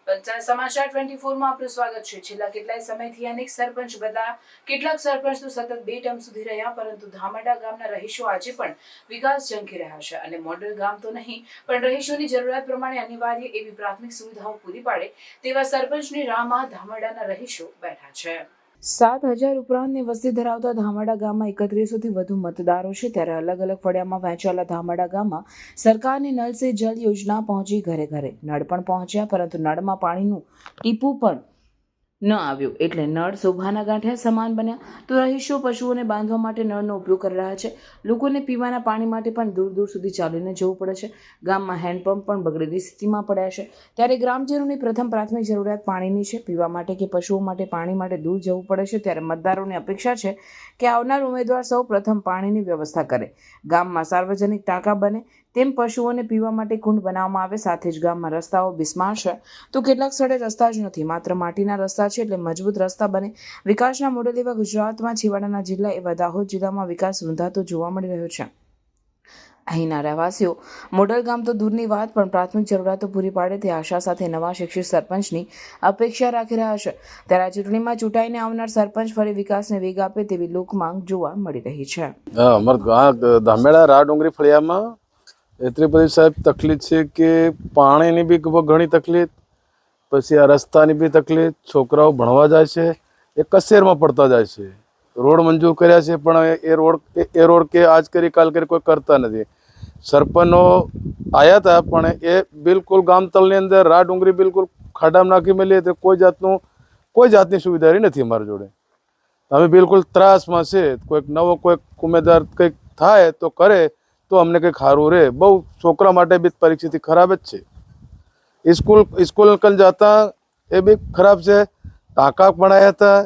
પંચાયત સમાચાર 24 માં આપનું સ્વાગત છે। છેલ્લા કેટલાય સમયથી અનેક સરપંચ બદલાયા, કેટલાક સરપંચ તો સતત 2 ટર્મ સુધી રહ્યા, પરંતુ ધામડા ગામના રહીશો આજે પણ વિકાસ ઝંખી રહ્યા છે અને મોડેલ ગામ તો નહીં પણ રહીશોની જરૂરિયાત પ્રમાણે અનિવાર્ય એવી પ્રાથમિક સુવિધાઓ પૂરી પાડે તેવા સરપંચની રાહમાં ધામડાના રહીશો બેઠા છે। 7,000 ઉપરાંતની વસ્તી ધરાવતા ધામડા ગામમાં 3100 થી વધુ મતદારો છે, ત્યારે અલગ અલગ ફળિયામાં વહેંચાયેલા ધામડા ગામમાં સરકારની નલ સે જલ યોજના પહોંચી ઘરે ઘરે। નળ પણ પહોંચ્યા, પરંતુ નળમાં પાણીનું ટીપું પણ ન આવ્યું, એટલે નળ શોભાના ગાંઠિયા સમાન બન્યા। તો રહીશો પશુઓને બાંધવા માટે નળનો ઉપયોગ કરી રહ્યા છે। લોકોને પીવાના પાણી માટે પણ દૂર દૂર સુધી ચાલીને જવું પડે છે। ગામમાં હેન્ડપંપ પણ બગડેલી સ્થિતિમાં પડ્યા છે, ત્યારે ગ્રામજનોની પ્રથમ પ્રાથમિક જરૂરિયાત પાણીની છે। પીવા માટે કે પશુઓ માટે પાણી માટે દૂર જવું પડે છે, ત્યારે મતદારોની અપેક્ષા છે કે આવનાર ઉમેદવાર સૌ પ્રથમ પાણીની વ્યવસ્થા કરે, ગામમાં સાર્વજનિક ટાંકા બને, તેમ પશુઓને પીવા માટે કુંડ બનાવવામાં આવે। સાથે જ ગામમાં રસ્તાઓ બિસ્માર છે, તો કેટલાક સ્થળે રસ્તા જ નથી, માત્ર માટીના રસ્તા છે, એટલે મજબૂત રસ્તા બને। વિકાસના મોડેલ એવા ગુજરાતમાં છેવાડાના જિલ્લા એવા દાહોદ જિલ્લામાં વિકાસ રૂંધાતો જોવા મળી રહ્યો છે। અહીંના રહેવાસીઓ મોડલ ગામ તો દૂરની વાત, પણ પ્રાથમિક જરૂરિયાતો પૂરી પાડે તે આશા સાથે નવા શિક્ષિત સરપંચની અપેક્ષા રાખી રહ્યા છે। ત્યારે આ ચૂંટણીમાં ચૂંટાઈને આવનાર સરપંચ ફરી વિકાસને વેગ આપે તેવી લોકમાંગ જોવા મળી રહી છે। ધામેડા રા ડુંગરી ફળિયામાં એટલી બધી સાહેબ તકલીફ છે કે પાણીની બી ઘણી તકલીફ, પછી આ રસ્તાની બી તકલીફ, છોકરાઓ ભણવા જાય છે એ કસેરમાં પડતા જાય છે। રોડ મંજૂર કર્યા છે પણ એ રોડ કે આજ કરી કાલ કરી કોઈ કરતા નથી। સરપંચો આવ્યા હતા પણ એ બિલકુલ ગામતળની અંદર રા ડુંગરી બિલકુલ ખાડામાં નાખી મેલીએ તો કોઈ જાતની સુવિધા નથી અમારી જોડે। અમે બિલકુલ ત્રાસમાં છે। કોઈક નવો કોઈક ઉમેદવાર કંઈક થાય તો કરે તો અમને કંઈક સારું રહે। બહુ છોકરા માટે બી પરિસ્થિતિ ખરાબ જ છે। સ્કૂલ કલ જતા એ બી ખરાબ છે। ટાંકા બનાવ્યા હતા,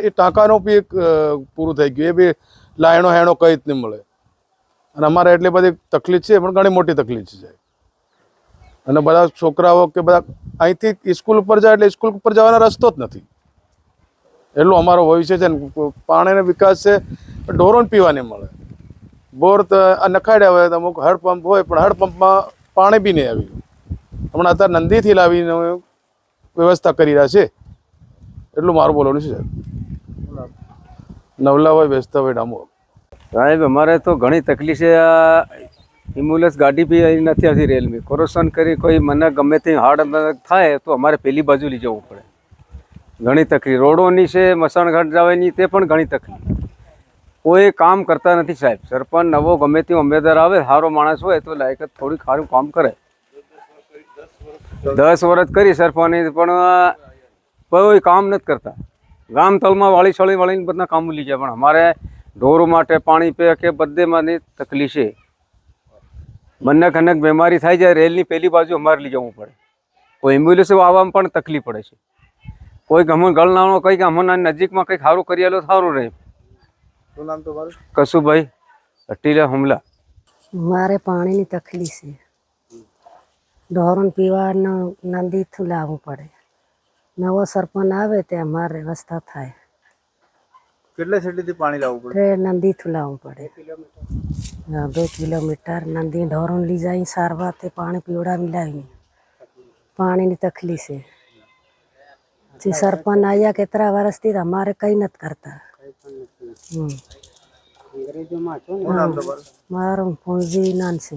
એ ટાંકાનો બી એક પૂરું થઈ ગયું, એ બી લાયણો હેણો કંઈ જ નહીં મળે। અને અમારે એટલી બધી તકલીફ છે, પણ ઘણી મોટી તકલીફ છે। અને બધા છોકરાઓ કે બધા અહીંથી સ્કૂલ ઉપર જાય એટલે સ્કૂલ ઉપર જવાનો રસ્તો જ નથી, એટલું અમારો ભવિષ્ય છે ને। પાણીનો વિકાસ છે, ઢોરોને પીવા નહીં મળે। બોર તો નખાડ્યા હોય તો અમુક હેડપંપ હોય, પણ હેડપંપમાં પાણી બી નહીં આવ્યું। હમણાં અત્યારે નંદીથી લાવીને વ્યવસ્થા કરી રહ્યા છે, એટલું મારું બોલવાનું છે સાહેબ। નવલાભાઈ વેચતાભાઈ ડામોર સાહેબ, અમારે તો ઘણી તકલીફ છે। આ એમ્બ્યુલન્સ ગાડી બી અહીં નથી આવતી રેલવે ક્રોસન કરી, કોઈ મને ગમે તે હાર્ડ થાય તો અમારે પેલી બાજુ લઈ જવું પડે। ઘણી તકલીફ રોડોની છે, મસાણઘાટ જવાની તે પણ ઘણી તકલીફ। કોઈ કામ કરતા નથી સાહેબ। સરપંચ નવો ગમે તે ઉમેદવાર આવે, સારો માણસ હોય તો લાયકાત થોડીક સારું કામ કરે। 10 વર્ષ કરી સરપંચ, પણ કોઈ કામ નથી કરતા। ગામ તળમાં વાળીને બધા કામ લઈ જાય, પણ અમારે ઢોરો માટે પાણી પે કે બધેમાંની તકલીફ છે। બંને ખનક બીમારી થાય જાય, રેલની પેલી બાજુ અમારે લઈ જવું પડે। કોઈ એમ્બ્યુલન્સ આવવામાં પણ તકલીફ પડે છે। કોઈ ગમે ગળનાણો કંઈક અમને નજીકમાં કંઈક સારું કરી આલો સારું રહે। શું નામ તમારું? કશુભાઈ અટીલા હુમલા। મારે પાણીની તકલીફ છે, ઢોરોને પીવાનું નદીથી લાવવું પડે। નવો સરપંચ આવે તે અમારે વ્યવસ્થા થાય। કેટલા છેટીથી પાણી લાવવું પડે? તે નદીથી લાવવું પડે, 2 કિલોમીટર નદી ઢોરોને લઈ જાય સારવાર, તે પાણી પીવડાવી લાવીને પાણીની તકલીફ છે। જે સરપંચ આવ્યા કેટલા વર્ષથી અમારે કંઈ નથી કરતા। મારું પૂંજી નાન છે।